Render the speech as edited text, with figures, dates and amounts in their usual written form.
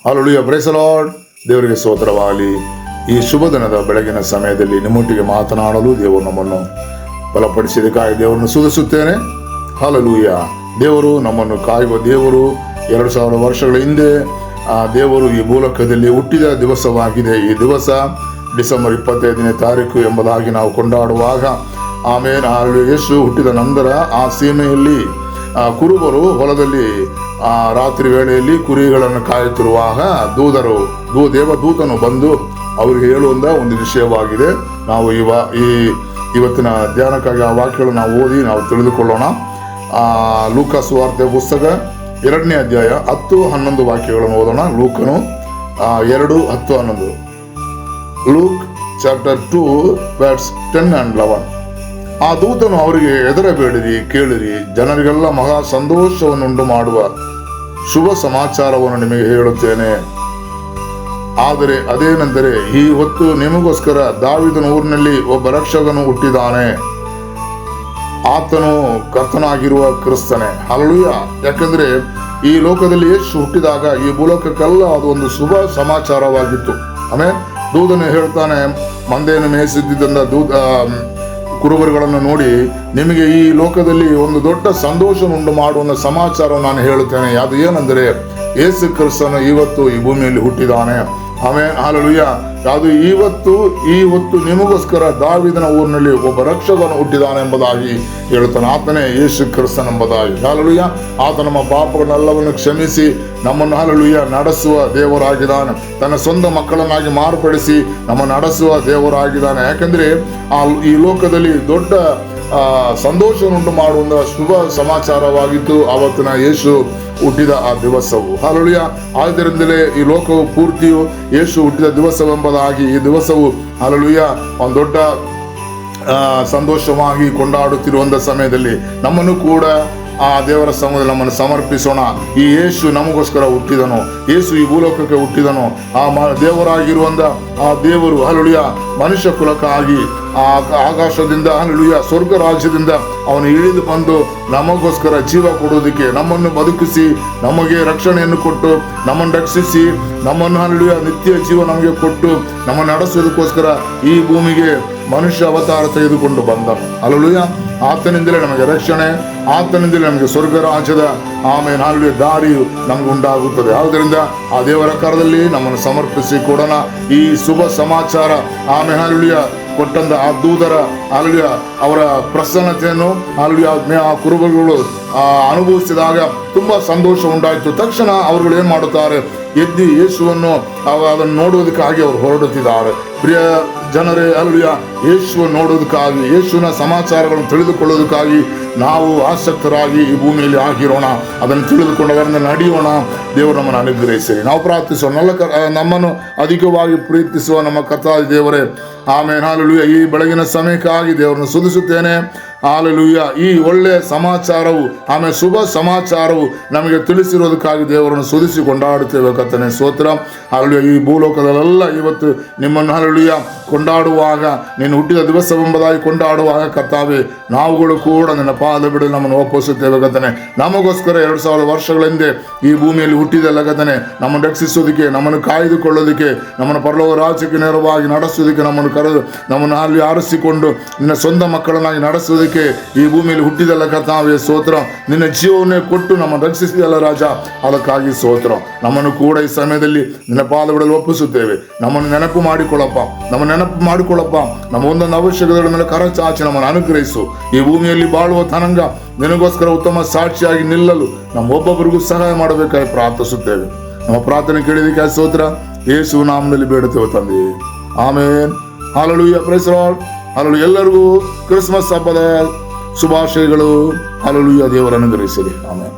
Hallelujah, praise the lord. ದೇವರಿಗೆ ಸ್ತೋತ್ರವಾಗಲಿ. ಈ ಶುಭ ದಿನದ ಬೆಳಗಿನ ಸಮಯದಲ್ಲಿ ನಿಮ್ಮೊಟ್ಟಿಗೆ ಮಾತನಾಡಲು ದೇವರು ನಮ್ಮನ್ನು ಬಲಪಡಿಸಿದಕ್ಕಾಗಿ ದೇವರನ್ನು ಸ್ತುತಿಸುತ್ತೇನೆ. ಹಲ್ಲೆಲೂಯಾ. ದೇವರು ನಮ್ಮನ್ನು ಕಾಯುವ ದೇವರು. 2000 ವರ್ಷಗಳ ಹಿಂದೆ ದೇವರು ಈ ಭೂಲೋಕದಲ್ಲಿ ಹುಟ್ಟಿದ ದಿವಸವಾಗಿದೆ. ಈ ದಿವಸ ಡಿಸೆಂಬರ್ 25ನೇ ತಾರೀಕು ಎಂಬುದಾಗಿ ನಾವು ಕೊಂಡಾಡುವಾಗ, ಆಮೇಲೆ ಯೇಸು ಹುಟ್ಟಿದ ನಂತರ ಆ ಸೀಮೆಯಲ್ಲಿ ಕುರುಬರು ಹೊಲದಲ್ಲಿ ರಾತ್ರಿ ವೇಳೆಯಲ್ಲಿ ಕುರಿಗಳನ್ನು ಕಾಯುತ್ತಿರುವಾಗ ದೇವದೂತನು ಬಂದು ಅವರಿಗೆ ಹೇಳುವಂಥ ಒಂದು ವಿಷಯವಾಗಿದೆ. ನಾವು ಇವತ್ತಿನ ಧ್ಯಾನಕ್ಕಾಗಿ ಆ ವಾಕ್ಯಗಳನ್ನು ನಾವು ಓದಿ ನಾವು ತಿಳಿದುಕೊಳ್ಳೋಣ. ಲೂಕ ಸುವಾರ್ತೆ ಪುಸ್ತಕ 2ನೇ ಅಧ್ಯಾಯ 10-11 ವಾಕ್ಯಗಳನ್ನು ಓದೋಣ. ಲೂಕನು 2:10-11. Luke chapter 2 verse 10 and 11. ಆ ದೂತನು ಅವರಿಗೆ, ಹೆದರಬೇಡಿರಿ, ಕೇಳಿರಿ, ಜನರಿಗೆಲ್ಲ ಮಹಾ ಸಂತೋಷವನ್ನುಂಟು ಮಾಡುವ ಶುಭ ಸಮಾಚಾರವನ್ನು ನಿಮಗೆ ಹೇಳುತ್ತೇನೆ. ಆದರೆ ಅದೇನೆಂದರೆ, ಈ ಹೊತ್ತು ನಿಮಗೋಸ್ಕರ ದಾವೀದನ ಊರಿನಲ್ಲಿ ಒಬ್ಬ ರಕ್ಷಕನು ಹುಟ್ಟಿದ್ದಾನೆ. ಆತನು ಕರ್ತನಾಗಿರುವ ಕ್ರಿಸ್ತನೇ. ಹಲ್ಲೆಲೂಯಾ. ಯಾಕಂದ್ರೆ ಈ ಲೋಕದಲ್ಲಿ ಯೇಸು ಹುಟ್ಟಿದಾಗ ಈ ಭೂಲೋಕಕ್ಕೆಲ್ಲ ಅದು ಒಂದು ಶುಭ ಸಮಾಚಾರವಾಗಿತ್ತು. ಆಮೇಲೆ ದೂತನು ಹೇಳ್ತಾನೆ, ಮಂದೆಯನ್ನು ಮೇಯಿಸುತ್ತಿದ್ದಂಥ ಕುರುಬರುಗಳನ್ನು ನೋಡಿ, ನಿಮಗೆ ಈ ಲೋಕದಲ್ಲಿ ಒಂದು ದೊಡ್ಡ ಸಂತೋಷವನ್ನುಂಟು ಮಾಡುವ ಸಮಾಚಾರ ನಾನು ಹೇಳುತ್ತೇನೆ. ಅದು ಏನೆಂದರೆ, ಯೇಸು ಕ್ರಿಸ್ತನು ಇವತ್ತು ಈ ಭೂಮಿಯಲ್ಲಿ ಹುಟ್ಟಿದ್ದಾನೆ. ಆಮೇಲೆ ಹಲ್ಲೆಲೂಯಾ. ಅದು ಈ ಹೊತ್ತು ನಿಮಗೋಸ್ಕರ ದಾವೀದನ ಊರಿನಲ್ಲಿ ಒಬ್ಬ ರಕ್ಷಕನು ಹುಟ್ಟಿದಾನೆ ಎಂಬುದಾಗಿ ಹೇಳುತ್ತಾನೆ. ಆತನೇ ಯೇಸು ಕ್ರಿಸ್ತನ್ ಎಂಬುದಾಗಿ. ಹಲ್ಲೆಲೂಯಾ. ಆತ ನಮ್ಮ ಪಾಪಗಳನ್ನೆಲ್ಲವನ್ನು ಕ್ಷಮಿಸಿ ನಮ್ಮನ್ನು ಹಲ್ಲೆಲೂಯಾ ನಡೆಸುವ ದೇವರಾಗಿದ್ದಾನೆ. ತನ್ನ ಸ್ವಂತ ಮಕ್ಕಳನ್ನಾಗಿ ಮಾರ್ಪಡಿಸಿ ನಮ್ಮ ನಡೆಸುವ ದೇವರಾಗಿದ್ದಾನೆ. ಯಾಕಂದ್ರೆ ಈ ಲೋಕದಲ್ಲಿ ದೊಡ್ಡ ಸಂತೋಷವನ್ನುಂಟು ಮಾಡುವ ಶುಭ ಸಮಾಚಾರವಾಗಿತ್ತು ಆವತ್ತಿನ ಯೇಸು ಹುಟ್ಟಿದ ಆ ದಿವಸವು. ಹಲ್ಲೆಲೂಯಾ. ಆದ್ದರಿಂದಲೇ ಈ ಲೋಕವು ಪೂರ್ತಿಯು ಯೇಸು ಹುಟ್ಟಿದ ದಿವಸವೆಂಬುದಾಗಿ ಈ ದಿವಸವು ಹಲ್ಲೆಲೂಯಾ ಒಂದು ದೊಡ್ಡ ಸಂತೋಷವಾಗಿ ಕೊಂಡಾಡುತ್ತಿರುವಂಥ ಸಮಯದಲ್ಲಿ ನಮ್ಮನ್ನು ಕೂಡ ಆ ದೇವರ ಸಮೂಹದಲ್ಲಿ ನಮ್ಮನ್ನು ಸಮರ್ಪಿಸೋಣ. ಈ ಯೇಸು ನಮಗೋಸ್ಕರ ಹುಟ್ಟಿದನು. ಯೇಸು ಈ ಭೂಲೋಕಕ್ಕೆ ಹುಟ್ಟಿದನು. ಆ ದೇವರಾಗಿರುವಂಥ ಆ ದೇವರು ಹಲ್ಲೆಲೂಯಾ ಮನುಷ್ಯ ಕುಲಕ್ಕಾಗಿ ಆಕಾಶದಿಂದ ಹಲ್ಲೆಲೂಯಾ ಸ್ವರ್ಗ ರಾಜ್ಯದಿಂದ ಅವನು ಇಳಿದು ಬಂದು ನಮಗೋಸ್ಕರ ಜೀವ ಕೊಡುವುದಕ್ಕೆ, ನಮ್ಮನ್ನು ಬದುಕಿಸಿ ನಮಗೆ ರಕ್ಷಣೆಯನ್ನು ಕೊಟ್ಟು ನಮ್ಮನ್ನು ರಕ್ಷಿಸಿ ನಮ್ಮನ್ನು ಹಲ್ಲೆಲೂಯಾ ನಿತ್ಯ ಜೀವ ನಮಗೆ ಕೊಟ್ಟು ನಮ್ಮನ್ನು ನಡೆಸೋದಕ್ಕೋಸ್ಕರ ಈ ಭೂಮಿಗೆ ಮನುಷ್ಯ ಅವತಾರ ತೆಗೆದುಕೊಂಡು ಬಂದನು. ಹಲ್ಲೆಲೂಯಾ. ಆತನಿಂದಲೇ ನಮಗೆ ರಕ್ಷಣೆ, ಆತನಿಂದಲೇ ನಮಗೆ ಸ್ವರ್ಗ ರಾಜ್ಯದ ಆಮೇಲೆ ಹಲ್ಲೆಲೂಯಾ ದಾರಿಯು ನಮಗೆ ಉಂಟಾಗುತ್ತದೆ. ಆದ್ದರಿಂದ ಆ ದೇವರ ಕರದಲ್ಲಿ ನಮ್ಮನ್ನು ಸಮರ್ಪಿಸಿ ಕೊಡೋಣ. ಈ ಶುಭ ಸಮಾಚಾರ ಆಮೇಲೆ ಹಲ್ಲೆಲೂಯಾ ಕೊಟ್ಟಂತ ಆ ದೂತರ ಹಲ್ಲೆಲೂಯಾ ಅವರ ಪ್ರಸನ್ನತೆಯನ್ನು ಹಲ್ಲೆಲೂಯಾ ಆ ಕುರುಬರುಗಳು ಅನುಭವಿಸಿದಾಗ ತುಂಬಾ ಸಂತೋಷ ಉಂಟಾಯಿತು. ತಕ್ಷಣ ಅವರುಗಳು ಏನ್ ಮಾಡುತ್ತಾರೆ, ಎದ್ದು ಯೇಸುವನ್ನು ಅದನ್ನು ನೋಡುವುದಕ್ಕಾಗಿ ಅವರು ಹೊರಡುತ್ತಿದ್ದಾರೆ. ಪ್ರಿಯ ಜನರೇ, ಹಲ್ಲೆಲೂಯಾ ಯೇಸುವನ್ನು ನೋಡುವುದಕ್ಕಾಗಿ, ಯೇಸುವಿನ ಸಮಾಚಾರಗಳನ್ನು ತಿಳಿದುಕೊಳ್ಳುವುದಕ್ಕಾಗಿ ನಾವು ಆಸಕ್ತರಾಗಿ ಈ ಭೂಮಿಯಲ್ಲಿ ಆಗಿರೋಣ. ಅದನ್ನು ತಿಳಿದುಕೊಂಡು ಅದರಿಂದ ನಡೆಯೋಣ. ದೇವರು ನಮ್ಮನ್ನು ಅನುಗ್ರಹಿಸಿರಿ. ನಾವು ಪ್ರಾರ್ಥಿಸೋಣ. ನಮ್ಮನ್ನು ಅಧಿಕವಾಗಿ ಪ್ರೀತಿಸುವ ನಮ್ಮ ಕರ್ತಾದಿ ದೇವರೇ, ಆಮೇಲೆ ಹಲ್ಲೆಲೂಯಾ ಈ ಬೆಳಗಿನ ಸಮಯಕ್ಕಾಗಿ ದೇವರನ್ನು ಸ್ತುತಿಸುತ್ತೇನೆ. ಹಲ್ಲೆಲೂಯಾ ಈ ಒಳ್ಳೆಯ ಸಮಾಚಾರವು ಆಮೇಲೆ ಶುಭ ಸಮಾಚಾರವು ನಮಗೆ ತಿಳಿಸಿರೋದಕ್ಕಾಗಿ ದೇವರನ್ನು ಸ್ತುತಿಸಿ ಕೊಂಡಾಡುತ್ತೇವೆ. ಕರ್ತನೇ ಸ್ತೋತ್ರ. ಹಲ್ಲೆಲೂಯಾ ಈ ಭೂಲೋಕದಲ್ಲೆಲ್ಲ ಇವತ್ತು ನಿಮ್ಮನ್ನು ಹಲ್ಲೆಲೂಯಾ ಕೊಂಡಾಡುವಾಗ, ನೀನು ಹುಟ್ಟಿದ ದಿವಸವೆಂಬುದಾಗಿ ಕೊಂಡಾಡುವಾಗ ಕರ್ತಾವೆ, ನಾವುಗಳು ಕೂಡ ನಿನ್ನ ಪಾದ ಬಿಡಲು ನಮ್ಮನ್ನು ಒಪ್ಪಿಸುತ್ತೇವೆ. ಕರ್ತನೇ, ನಮಗೋಸ್ಕರ 2000 ವರ್ಷಗಳ ಹಿಂದೆ ಈ ಭೂಮಿಯಲ್ಲಿ ಹುಟ್ಟಿದಲ್ಲ ಕರ್ತನೇ, ನಮ್ಮನ್ನು ರಕ್ಷಿಸೋದಕ್ಕೆ, ನಮ್ಮನ್ನು ಕಾಯ್ದುಕೊಳ್ಳೋದಕ್ಕೆ, ನಮ್ಮನ್ನು ಪರಲೋಕ ರಾಜ್ಯಕ್ಕೆ ನೇರವಾಗಿ ನಡೆಸೋದಕ್ಕೆ ನಮ್ಮನ್ನು ಕರೆದು ನಮ್ಮನ್ನು ಅಲ್ಲಿ ಆರಿಸಿಕೊಂಡು ನಿನ್ನ ಸ್ವಂತ ಮಕ್ಕಳನ್ನಾಗಿ ನಡೆಸೋದಕ್ಕೆ ಈ ಭೂಮಿಯಲ್ಲಿ ಹುಟ್ಟಿದಲ್ಲ ಕರ್ತಾವೆ. ಸ್ತೋತ್ರ. ನಿನ್ನ ಜೀವವನ್ನೇ ಕೊಟ್ಟು ನಮ್ಮನ್ನು ರಕ್ಷಿಸಿದಲ್ಲ ರಾಜ, ಅದಕ್ಕಾಗಿ ಸ್ತೋತ್ರ. ನಮ್ಮನ್ನು ಕೂಡ ಈ ಸಮಯದಲ್ಲಿ ನಿನ್ನ ಪಾದ ಬಿಡಲು ಒಪ್ಪಿಸುತ್ತೇವೆ. ನಮ್ಮನ್ನು ನೆನಪು ಮಾಡಿಕೊಳ್ಳಪ್ಪ, ನಮ್ಮ ಒಂದೊಂದು ಅವಶ್ಯಕತೆಗಳ ಮೇಲೆ ಕರ ಚಾಚಿ ನಮ್ಮನ್ನು ಅನುಗ್ರಹಿಸು. ಈ ಭೂಮಿಯಲ್ಲಿ ಬಾಳುವ ತನಂಗ ನಿನಗೋಸ್ಕರ ಉತ್ತಮ ಸಾಕ್ಷಿಯಾಗಿ ನಿಲ್ಲಲು ನಮ್ಮೊಬ್ಬೊಬ್ಬರಿಗೂ ಸಹಾಯ ಮಾಡಬೇಕಾಗಿ ಪ್ರಾರ್ಥಿಸುತ್ತೇವೆ. ನಮ್ಮ ಪ್ರಾರ್ಥನೆ ಕೇಳಿದಕ್ಕೆ ಸ್ತೋತ್ರ. ಯೇಸು ನಾಮದಲ್ಲಿ ಬೇಡುತ್ತೇವೆ ತಂದೆ, amen. Hallelujah. Praise the Lord. Hallelujah. ಎಲ್ಲರಿಗೂ ಕ್ರಿಸ್ಮಸ್ ಹಬ್ಬದ ಶುಭಾಶಯಗಳು. ಹಲ್ಲೆಲೂಯಾ. ದೇವರನ್ನು ಅನುಗ್ರಹಿಸಲಿ. ಆಮೇನ್.